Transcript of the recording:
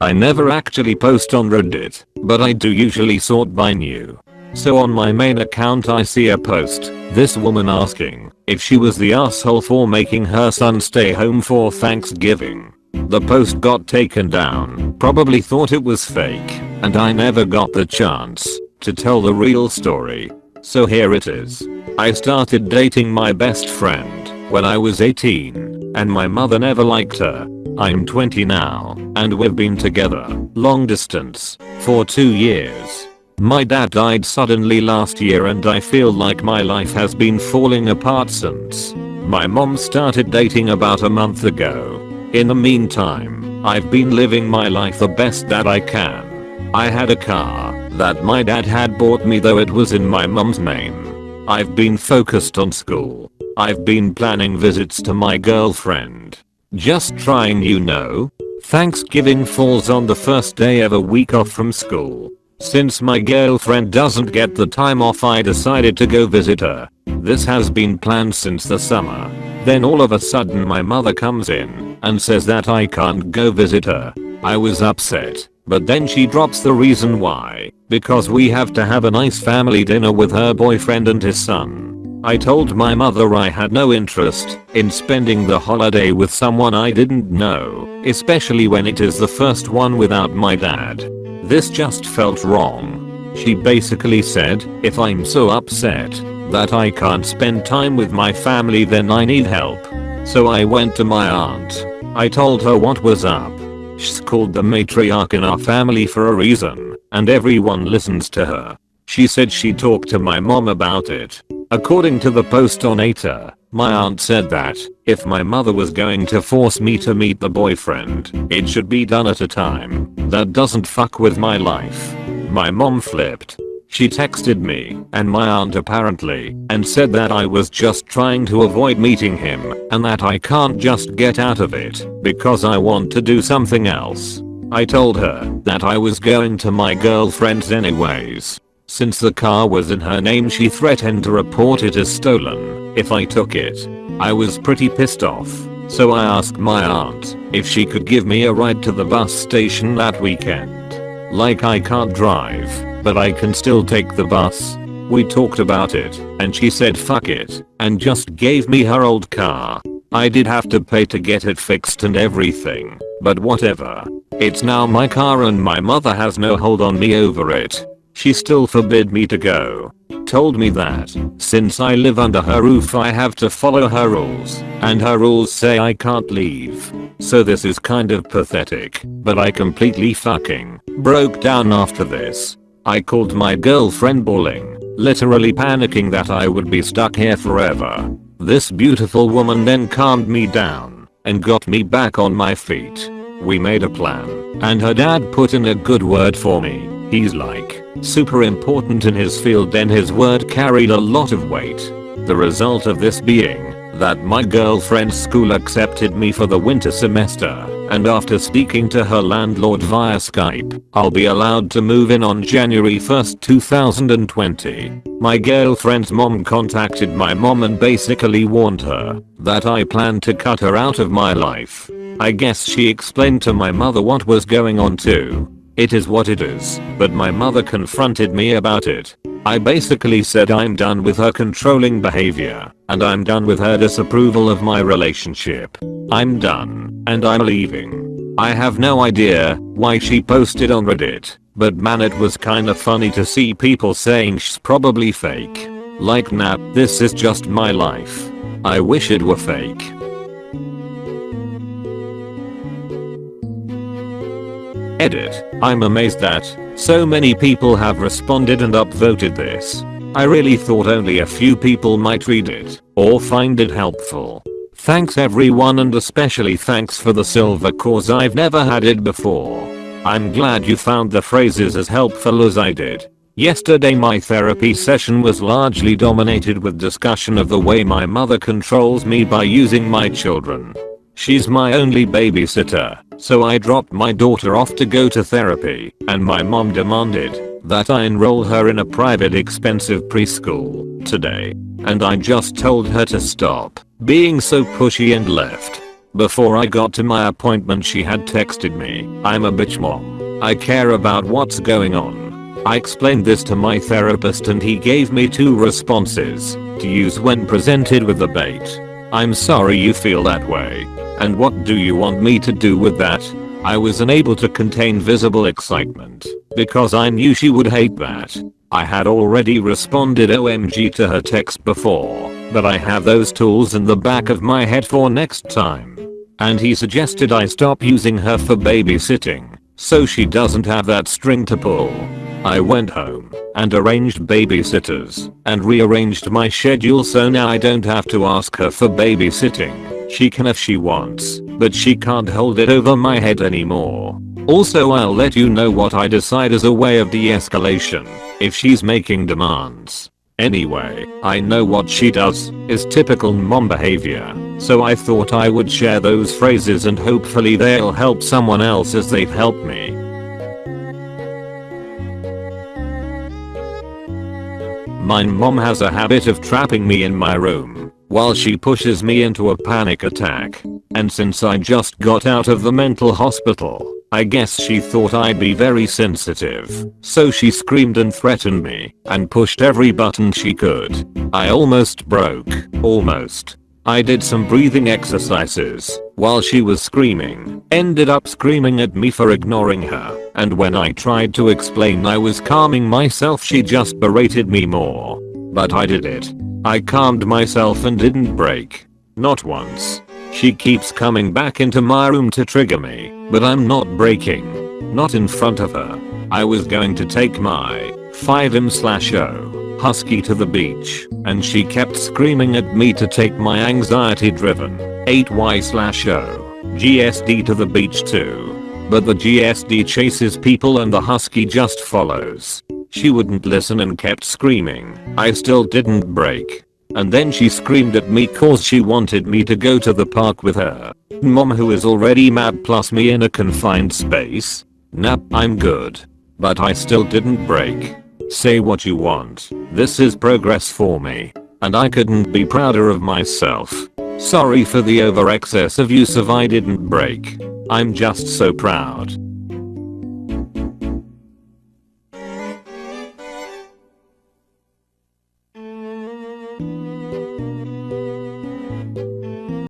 I never actually post on Reddit, but I do usually sort by new. So on my main account I see a post, this woman asking if she was the asshole for making her son stay home for Thanksgiving. The post got taken down, probably thought it was fake, and I never got the chance to tell the real story. So here it is. I started dating my best friend when I was 18, and my mother never liked her. I'm 20 now, and we've been together, long distance, for 2 years. My dad died suddenly last year and I feel like my life has been falling apart since. My mom started dating about a month ago. In the meantime, I've been living my life the best that I can. I had a car that my dad had bought me, though it was in my mom's name. I've been focused on school. I've been planning visits to my girlfriend. Just trying, you know. Thanksgiving falls on the first day of a week off from school. Since my girlfriend doesn't get the time off, I decided to go visit her. This has been planned since the summer. Then all of a sudden my mother comes in and says that I can't go visit her. I was upset, but then she drops the reason why, because we have to have a nice family dinner with her boyfriend and his son. I told my mother I had no interest in spending the holiday with someone I didn't know, especially when it is the first one without my dad. This just felt wrong. She basically said, if I'm so upset that I can't spend time with my family, then I need help. So I went to my aunt. I told her what was up. She's called the matriarch in our family for a reason, and everyone listens to her. She said she talked to my mom about it. According to the post on Twitter, my aunt said that if my mother was going to force me to meet the boyfriend, it should be done at a time that doesn't fuck with my life. My mom flipped. She texted me and my aunt apparently and said that I was just trying to avoid meeting him and that I can't just get out of it because I want to do something else. I told her that I was going to my girlfriend's anyways. Since the car was in her name, she threatened to report it as stolen if I took it. I was pretty pissed off, so I asked my aunt if she could give me a ride to the bus station that weekend. Like, I can't drive, but I can still take the bus. We talked about it, and she said fuck it, and just gave me her old car. I did have to pay to get it fixed and everything, but whatever. It's now my car and my mother has no hold on me over it. She still forbid me to go. Told me that since I live under her roof I have to follow her rules, and her rules say I can't leave. So this is kind of pathetic, but I completely fucking broke down after this. I called my girlfriend bawling, literally panicking that I would be stuck here forever. This beautiful woman then calmed me down and got me back on my feet. We made a plan, and her dad put in a good word for me. He's like super important in his field, and his word carried a lot of weight. The result of this being that my girlfriend's school accepted me for the winter semester, and after speaking to her landlord via Skype, I'll be allowed to move in on January 1st, 2020. My girlfriend's mom contacted my mom and basically warned her that I plan to cut her out of my life. I guess she explained to my mother what was going on too. It is what it is, but my mother confronted me about it. I basically said I'm done with her controlling behavior, and I'm done with her disapproval of my relationship. I'm done, and I'm leaving. I have no idea why she posted on Reddit, but man, it was kinda funny to see people saying she's probably fake. Like, nah, this is just my life. I wish it were fake. Edit. I'm amazed that so many people have responded and upvoted this. I really thought only a few people might read it or find it helpful. Thanks everyone, and especially thanks for the silver cause. I've never had it before. I'm glad you found the phrases as helpful as I did. Yesterday my therapy session was largely dominated with discussion of the way my mother controls me by using my children. She's my only babysitter, so I dropped my daughter off to go to therapy, and my mom demanded that I enroll her in a private expensive preschool today. And I just told her to stop being so pushy and left. Before I got to my appointment she had texted me, "I'm a bitch mom. I care about what's going on." I explained this to my therapist and he gave me 2 responses to use when presented with the bait. "I'm sorry you feel that way. And what do you want me to do with that?" I was unable to contain visible excitement because I knew she would hate that. I had already responded OMG to her text before, but I have those tools in the back of my head for next time. And he suggested I stop using her for babysitting, so she doesn't have that string to pull. I went home and arranged babysitters and rearranged my schedule so now I don't have to ask her for babysitting. She can if she wants, but she can't hold it over my head anymore. Also, I'll let you know what I decide as a way of de-escalation if she's making demands. Anyway, I know what she does is typical mom behavior, so I thought I would share those phrases and hopefully they'll help someone else as they've helped me. My mom has a habit of trapping me in my room while she pushes me into a panic attack. And since I just got out of the mental hospital, I guess she thought I'd be very sensitive. So she screamed and threatened me and pushed every button she could. I almost broke. Almost. I did some breathing exercises while she was screaming. Ended up screaming at me for ignoring her. And when I tried to explain I was calming myself she just berated me more. But I did it. I calmed myself and didn't break. Not once. She keeps coming back into my room to trigger me, but I'm not breaking. Not in front of her. I was going to take my 5M/O husky to the beach, and she kept screaming at me to take my anxiety-driven 8Y/O GSD to the beach too. But the GSD chases people and the husky just follows. She wouldn't listen and kept screaming. I still didn't break. And then she screamed at me cause she wanted me to go to the park with her. Mom who is already mad plus me in a confined space. Nah, I'm good. But I still didn't break. Say what you want. This is progress for me. And I couldn't be prouder of myself. Sorry for the over excessive use of I didn't break. I'm just so proud.